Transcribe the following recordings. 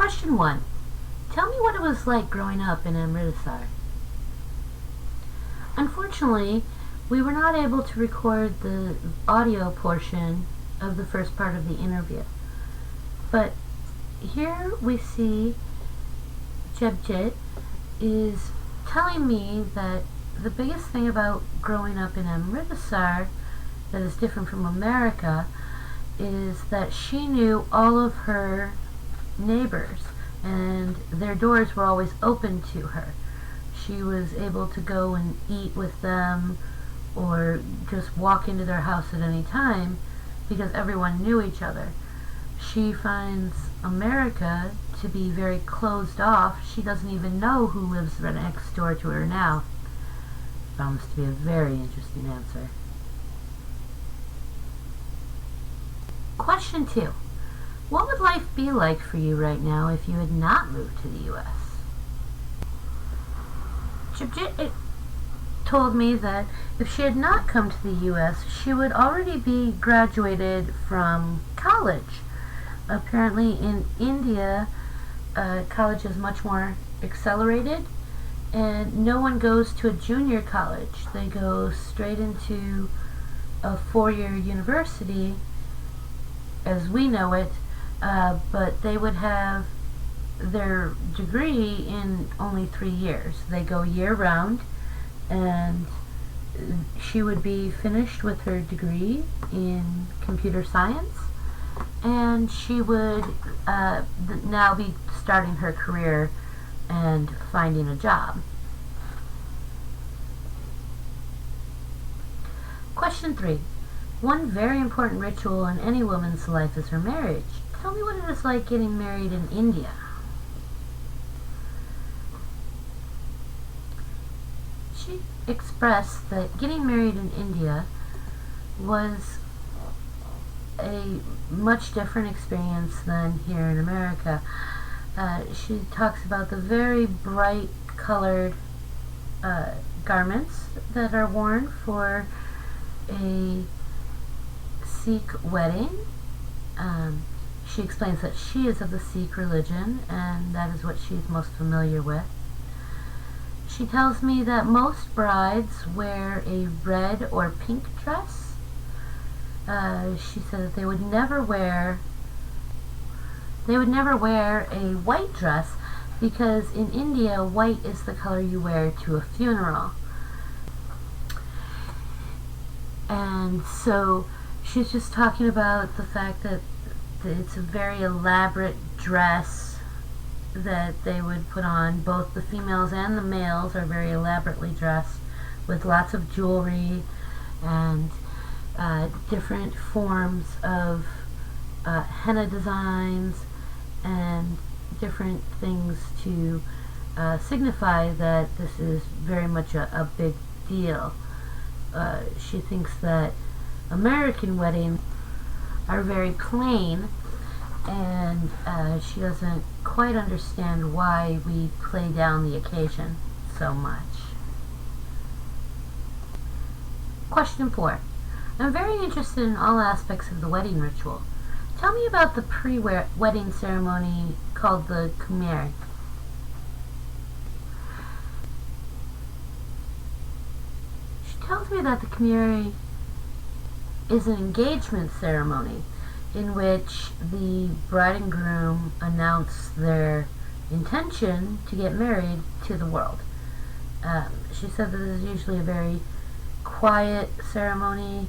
Question 1. Tell me what it was like growing up in Amritsar. Unfortunately, we were not able to record the audio portion of the first part of the interview. But here we see Jebjit is telling me that the biggest thing about growing up in Amritsar that is different from America is that she knew all of her neighbors and their doors were always open to her. She was able to go and eat with them or just walk into their house at any time because everyone knew each other. She finds America to be very closed off. She doesn't even know who lives right next door to her now. Found this to be a very interesting answer. Question 2. What would life be like for you right now if you had not moved to the U.S.? Jibjit told me that if she had not come to the U.S., she would already be graduated from college. Apparently in India, college is much more accelerated, and no one goes to a junior college. They go straight into a 4-year university as we know it, but they would have their degree in only 3 years. They go year round, and she would be finished with her degree in computer science, and she would now be starting her career and finding a job. Question 3. One very important ritual in any woman's life is her marriage. Tell me what it is like getting married in India. She expressed that getting married in India was a much different experience than here in America. She talks about the very bright colored garments that are worn for a Sikh wedding. She explains that she is of the Sikh religion and that is what she's most familiar with. She tells me that most brides wear a red or pink dress. She said that they would never wear a white dress because in India white is the color you wear to a funeral. And so she's just talking about the fact that it's a very elaborate dress that they would put on. Both the females and the males are very elaborately dressed with lots of jewelry and different forms of henna designs and different things to signify that this is very much a big deal. She thinks that American weddings are very plain, and she doesn't quite understand why we play down the occasion so much. Question 4. I'm very interested in all aspects of the wedding ritual. Tell me about the pre-wedding ceremony called the Kumar. She tells me that the Kumar is an engagement ceremony in which the bride and groom announce their intention to get married to the world. She said that this is usually a very quiet ceremony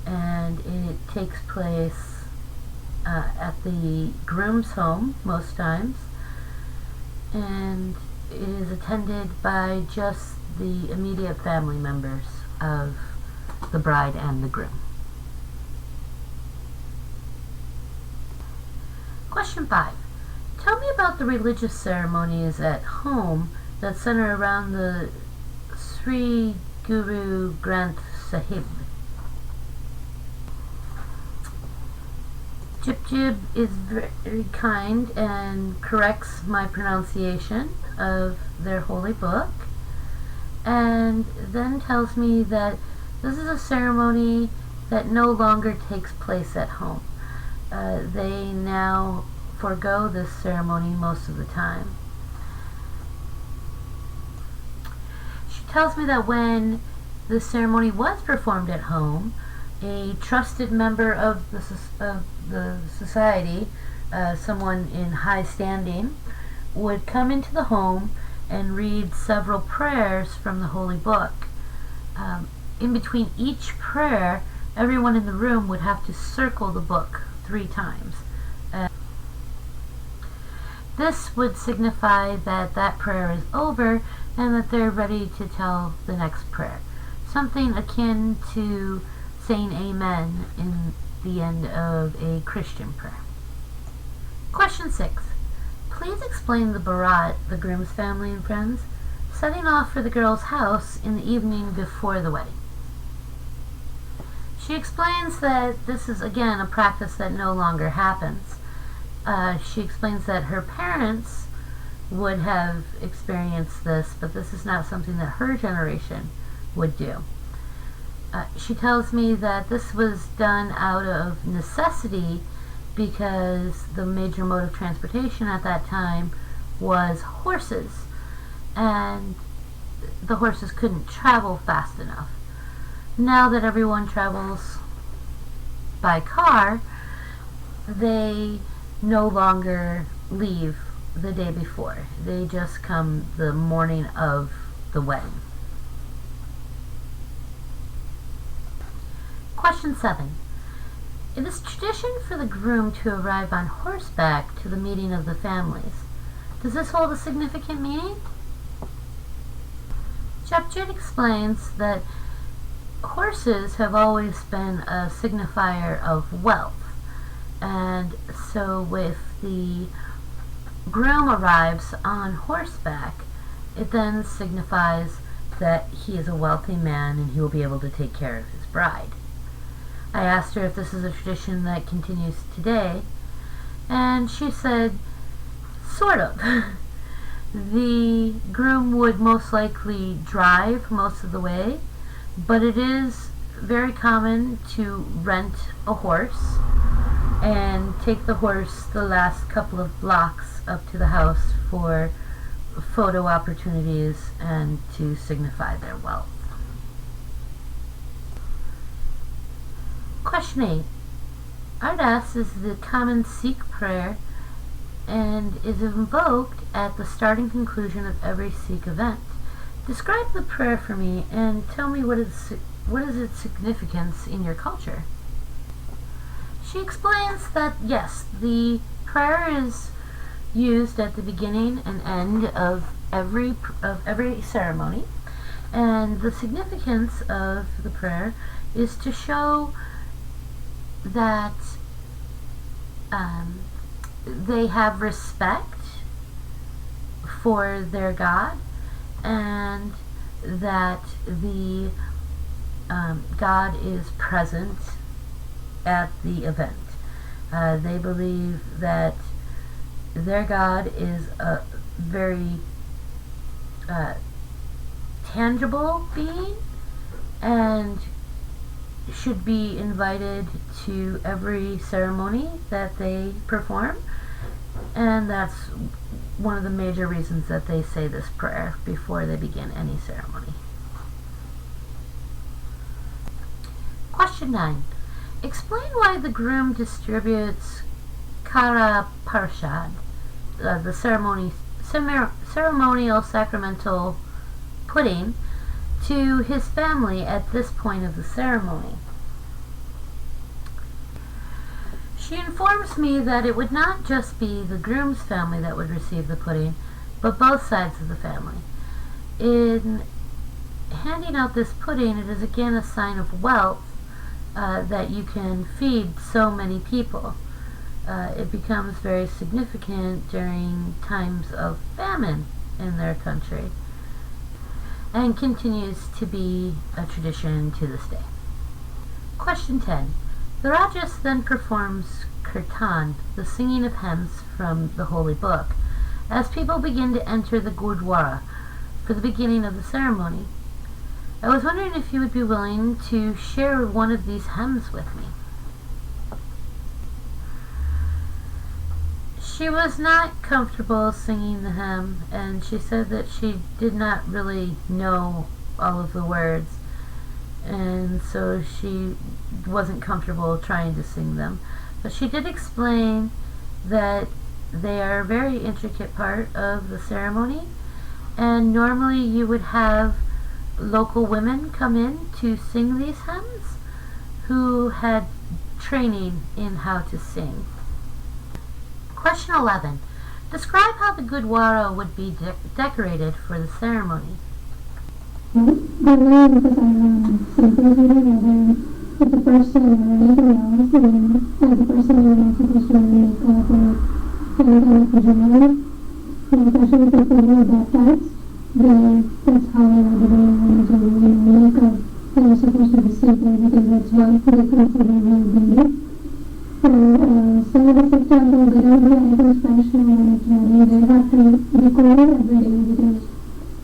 and it takes place at the groom's home most times, and it is attended by just the immediate family members of the bride and the groom. Question 5. Tell me about the religious ceremonies at home that center around the Sri Guru Granth Sahib. Jib is very kind and corrects my pronunciation of their holy book, and then tells me that this is a ceremony that no longer takes place at home. They now forego this ceremony most of the time. She tells me that when the ceremony was performed at home, a trusted member of the society, someone in high standing, would come into the home and read several prayers from the Holy Book. In between each prayer, everyone in the room would have to circle the book 3 times. This would signify that that prayer is over and that they're ready to tell the next prayer. Something akin to saying amen in the end of a Christian prayer. Question 6. Please explain the Barat, the groom's family and friends, setting off for the girl's house in the evening before the wedding. She explains that this is again a practice that no longer happens. She explains that her parents would have experienced this, but this is not something that her generation would do. She tells me that this was done out of necessity because the major mode of transportation at that time was horses, and the horses couldn't travel fast enough. Now that everyone travels by car, they no longer leave the day before. They just come the morning of the wedding. Question 7. It is tradition for the groom to arrive on horseback to the meeting of the families. Does this hold a significant meaning? Japjit explains that horses have always been a signifier of wealth, and so if the groom arrives on horseback, it then signifies that he is a wealthy man and he will be able to take care of his bride. I asked her if this is a tradition that continues today, and she said, sort of. The groom would most likely drive most of the way, but it is very common to rent a horse and take the horse the last couple of blocks up to the house for photo opportunities and to signify their wealth. Question 8. Ardas is the common Sikh prayer and is invoked at the start and conclusion of every Sikh event. Describe the prayer for me and tell me what is its significance in your culture. She explains that yes, the prayer is used at the beginning and end of every ceremony, and the significance of the prayer is to show that they have respect for their God, and that the God is present at the event. They believe that their God is a very tangible being and should be invited to every ceremony that they perform, and that's one of the major reasons that they say this prayer before they begin any ceremony. Question 9. Explain why the groom distributes Kara Parshad, the ceremonial sacramental pudding, to his family at this point of the ceremony. She informs me that it would not just be the groom's family that would receive the pudding, but both sides of the family. In handing out this pudding, it is again a sign of wealth, that you can feed so many people. It becomes very significant during times of famine in their country, and continues to be a tradition to this day. Question 10. The Rajas then performs kirtan, the singing of hymns from the Holy Book, as people begin to enter the Gurdwara for the beginning of the ceremony. I was wondering if you would be willing to share one of these hymns with me. She was not comfortable singing the hymn, and she said that she did not really know all of the words, and so she wasn't comfortable trying to sing them. But she did explain that they are a very intricate part of the ceremony, and normally you would have local women come in to sing these hymns who had training in how to sing. Question 11. Describe how the gurdwara would be decorated for the ceremony. The rooms are simply together with the person or anything else, as the person you're not supposed to wear makeup or anything like that. Especially if you're baptized, that's how you are doing makeup. And you're supposed to be simple because that's what they consider real beauty. So for example, they don't do anything special when it's ready. They have to decorate it every day because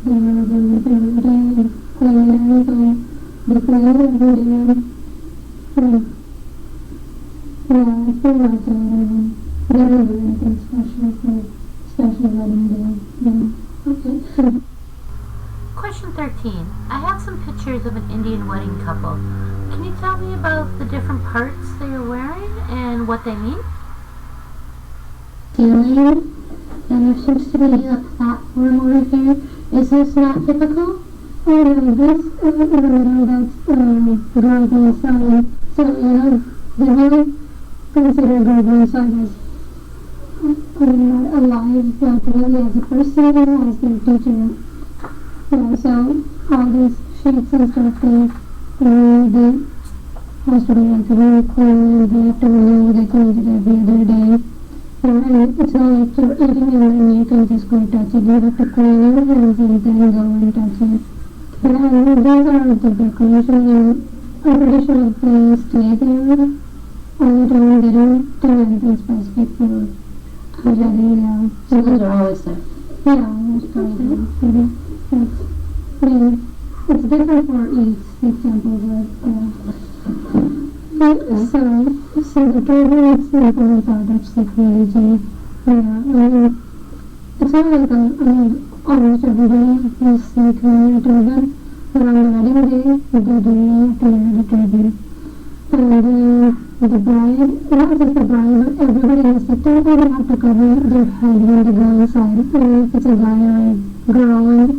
they are every day clean everything. They clean it every day. Yeah, it's pretty much it. They don't do anything special for special wedding day. Okay. Question 13. I have some pictures of an Indian wedding couple. Can you tell me about the different parts they are wearing and what they mean? Ceiling, and there seems to be a platform over here. Is this not typical? Oh no, this in the middle, that's girl being sung. So, they really consider girl being sung as not alive, but really as a person, as their teacher. So all these sheets and stuff, they has to be like really clean, they have to renew, they clean it every other day. And it's not like you're eating and then you can just go touch it. You have to clean your hands and then go and touch it. And these are the decorations, and I'm pretty sure they stay there all the time. They don't do anything specific for a wedding. So those are always there. Yeah, most of them. It's different for each example, but so the turban is an important part of Sikh religion. It's not like almost every day you see a turban, but on the wedding day they do have to wear the turban. And the bride, not just the bride, but everybody in the Sikh temple will have to cover their head when they go inside. If it's a guy or a girl, and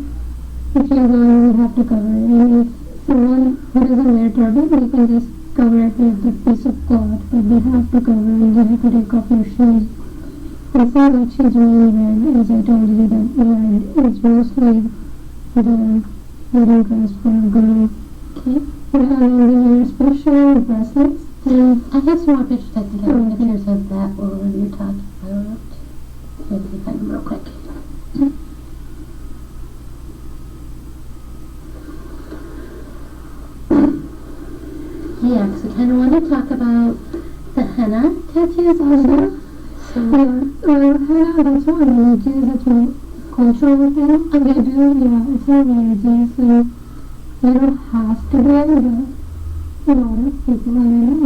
if you're going, you have to cover it. And if someone who doesn't wear turban, they can just cover it with a piece of cloth, but they have to cover it, you have to take off your shoes. And so that she's really red, as I told you, that red is mostly the wedding dress for a girl. Okay. And then there are special bracelets. I have some more pictures I can get pictures of that while you're talking about it. Maybe find them real quick. Yeah, because I kind of want to talk about the henna tattoos also. So, Henna, that's not religious, that's a cultural thing. And they do, it's not religious, so you don't have to do it, but a lot of people,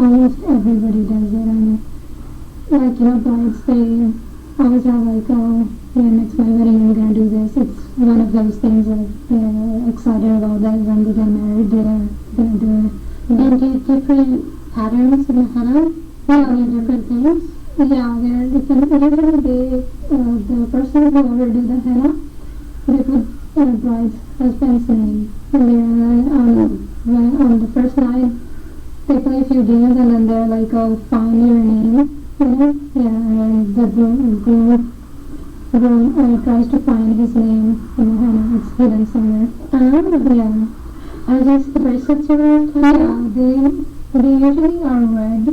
almost everybody does it. And like, brides, they always have like, oh, yeah, next my wedding I'm gonna do this. It's one of those things that they're excited about, that when they get married, they're gonna do it. and do different patterns in the henna? Yeah, Do different things? Yeah, they're different. Usually the person who will do the henna, they put the bride's husband's name. And they're, on the first night, they play a few games and then they're like, oh, find your name. Yeah, and the groom tries to find his name in the henna. It's hidden somewhere. Yeah. Are these the bracelets you're wearing? Yeah, they usually are red,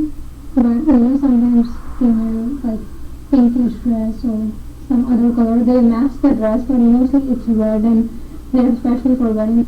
but sometimes they wear like pinkish dress or some other color. They match the dress, but mostly it's red, and they're especially for weddings.